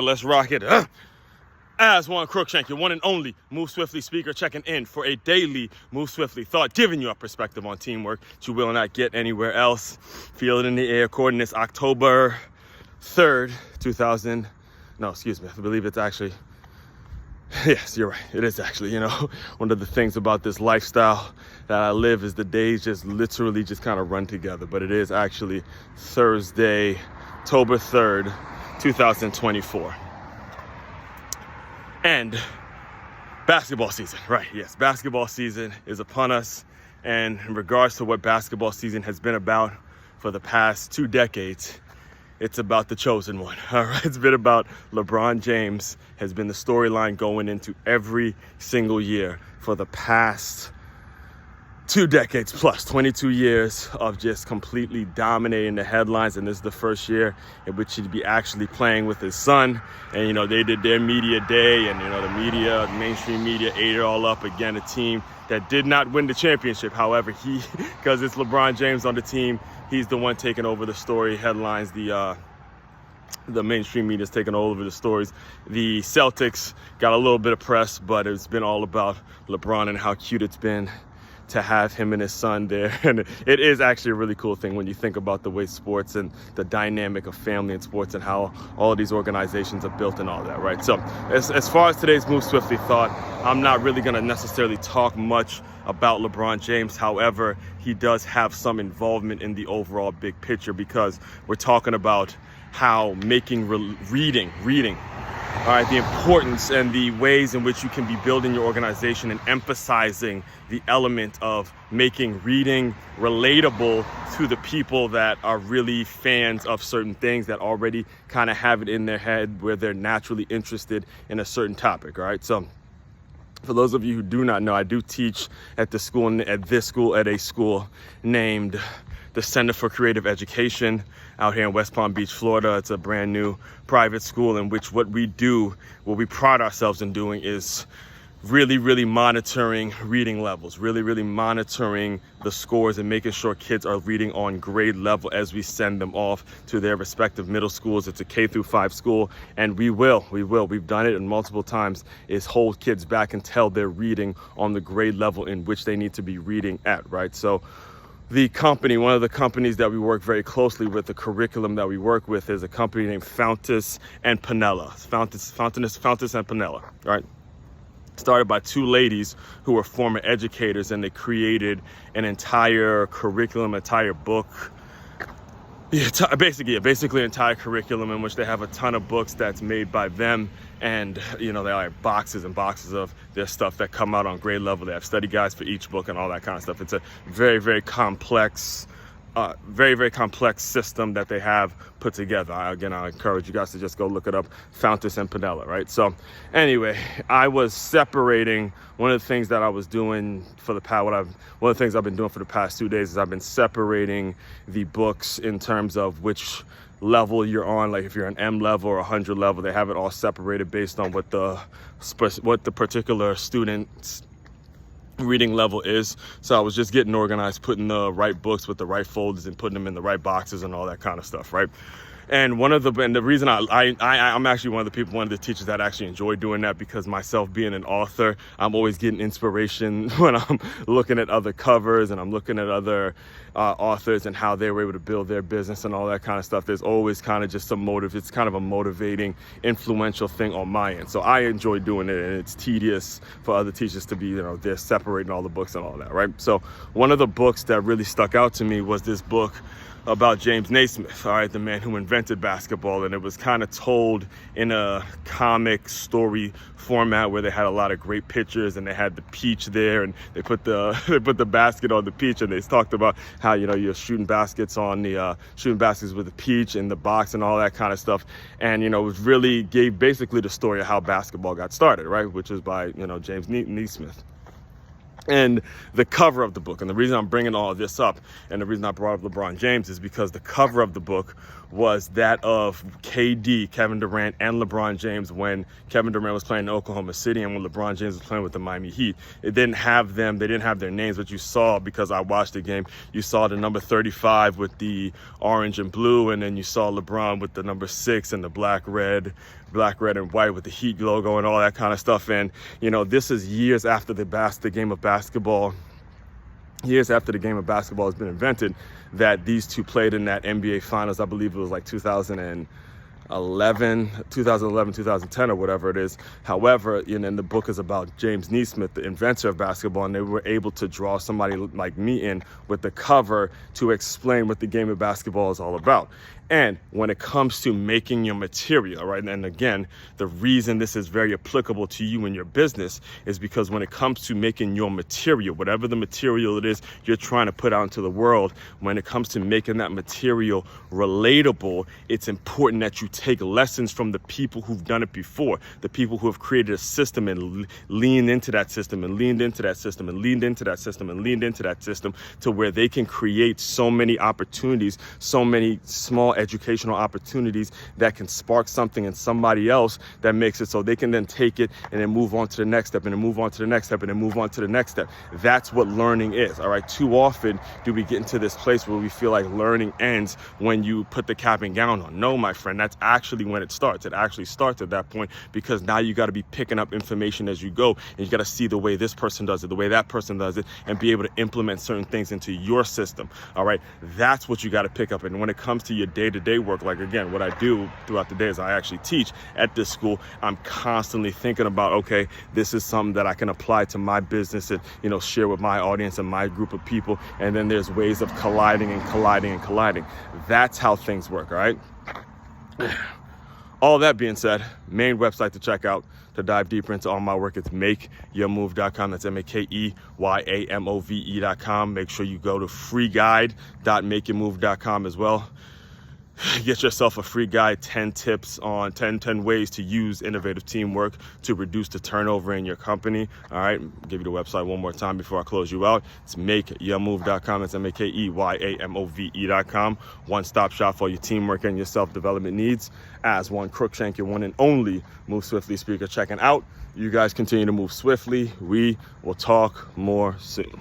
Let's rock it. Aswand, Cruickshank, your one and only Move Swiftly speaker, checking in for a daily Move Swiftly thought, giving you a perspective on teamwork that you will not get anywhere else. Feel it in the air. Coordinates October 3rd, I believe it's actually, yes, you're right. It is actually, one of the things about this lifestyle that I live is the days just literally just kind of run together. But it is actually Thursday, October 3rd, 2024. And basketball season, right? Yes, basketball season is upon us. And in regards to what basketball season has been about for the past 2 decades, it's about the chosen one, all right? It's been about LeBron James has been the storyline going into every single year for the past 2 decades plus, 22 years of just completely dominating the headlines. And this is the first year in which he'd be actually playing with his son. And, they did their media day, and, the mainstream media ate it all up. Again, a team that did not win the championship. However, because it's LeBron James on the team, he's the one taking over the story headlines. The mainstream media is taking all over the stories. The Celtics got a little bit of press, but it's been all about LeBron and how cute it's been to have him and his son there. And it is actually a really cool thing when you think about the way sports and the dynamic of family in sports and how all of these organizations are built and all that, right? So as far as today's Move Swiftly thought, I'm not really going to necessarily talk much about LeBron James. However, he does have some involvement in the overall big picture, because we're talking about how making reading, all right, the importance and the ways in which you can be building your organization and emphasizing the element of making reading relatable to the people that are really fans of certain things, that already kind of have it in their head where they're naturally interested in a certain topic, all right? So for those of you who do not know, I do teach at a school named the Center for Creative Education out here in West Palm Beach, Florida. It's a brand new private school in which what we pride ourselves in doing is really monitoring reading levels, really monitoring the scores and making sure kids are reading on grade level as we send them off to their respective middle schools. It's a K-5 school, and we've done it multiple times, is hold kids back until they're reading on the grade level in which they need to be reading at, right? So one of the companies that we work very closely with, the curriculum that we work with, is a company named Fountas and Penella. Fountas and Penella, right? Started by 2 ladies who were former educators, and they created an entire curriculum, entire book. Basically an entire curriculum in which they have a ton of books that's made by them. And, they have boxes and boxes of their stuff that come out on grade level. They have study guides for each book and all that kind of stuff. It's a very complex system that they have put together. I encourage you guys to just go look it up, Fountas and Penella, right? So anyway, I was separating one of the things that I was doing one of the things I've been doing for the past 2 days is I've been separating the books in terms of which level you're on. Like if you're an M level or 100 level, they have it all separated based on what the particular student's reading level is. So I was just getting organized, putting the right books with the right folders and putting them in the right boxes and all that kind of stuff, right? And the reason I'm actually one of the teachers that actually enjoy doing that, because myself being an author, I'm always getting inspiration when I'm looking at other covers and I'm looking at other authors and how they were able to build their business and all that kind of stuff. There's always kind of just some motive. It's kind of a motivating, influential thing on my end. So I enjoy doing it, and it's tedious for other teachers to be, they're separating all the books and all that, right? So one of the books that really stuck out to me was this book about James Naismith, all right, the man who invented basketball. And it was kind of told in a comic story format where they had a lot of great pictures, and they had the peach there, and they put the basket on the peach, and they talked about how, you're shooting baskets with the peach in the box and all that kind of stuff. And, it was really gave basically the story of how basketball got started, right? Which is by, James Naismith. And the cover of the book, and the reason I'm bringing all of this up and the reason I brought up LeBron James is because the cover of the book was that of KD, Kevin Durant, and LeBron James when Kevin Durant was playing in Oklahoma City and when LeBron James was playing with the Miami Heat. It didn't have them, they didn't have their names, but you saw, because I watched the game, you saw the number 35 with the orange and blue, and then you saw LeBron with the number 6 and the black, red and white with the Heat logo and all that kind of stuff. And, you know, this is years after the game of basketball. Years after the game of basketball has been invented, that these two played in that NBA Finals. I believe it was like 2011, 2010 or whatever it is. However, you know, and the book is about James Naismith, the inventor of basketball, and they were able to draw somebody like me in with the cover to explain what the game of basketball is all about. And when it comes to making your material, right, and again, the reason this is very applicable to you in your business is because when it comes to making your material, whatever the material it is you're trying to put out into the world, when it comes to making that material relatable, it's important that you take lessons from the people who've done it before, the people who have created a system and leaned into that system and leaned into that system and leaned into that system and leaned into that system to where they can create so many opportunities, so many small educational opportunities that can spark something in somebody else that makes it so they can then take it and then move on to the next step and then move on to the next step and then move on to the next step. That's what learning is, all right? Too often do we get into this place where we feel like learning ends when you put the cap and gown on. No, my friend, that's actually when it starts. It actually starts at that point, because now you got to be picking up information as you go, and you got to see the way this person does it, the way that person does it, and be able to implement certain things into your system, all right? That's what you got to pick up. And when it comes to your day-to-day work, like again, what I do throughout the day is I actually teach at this school. I'm constantly thinking about, okay, this is something that I can apply to my business and, you know, share with my audience and my group of people. And then there's ways of colliding and colliding and colliding. That's how things work, all right? All that being said, main website to check out to dive deeper into all my work, it's makeyourmove.com. That's makeyourmove.com. Make sure you go to freeguide.makeyourmove.com as well. Get yourself a free guide, 10 tips on 10 ways to use innovative teamwork to reduce the turnover in your company. All right, I'll give you the website one more time before I close you out. It's makeyourmove.com. It's makeyourmove.com. One-stop shop for your teamwork and your self-development needs. Aswand, Cruickshank, your one and only Move Swiftly speaker, checking out. You guys continue to move swiftly. We will talk more soon.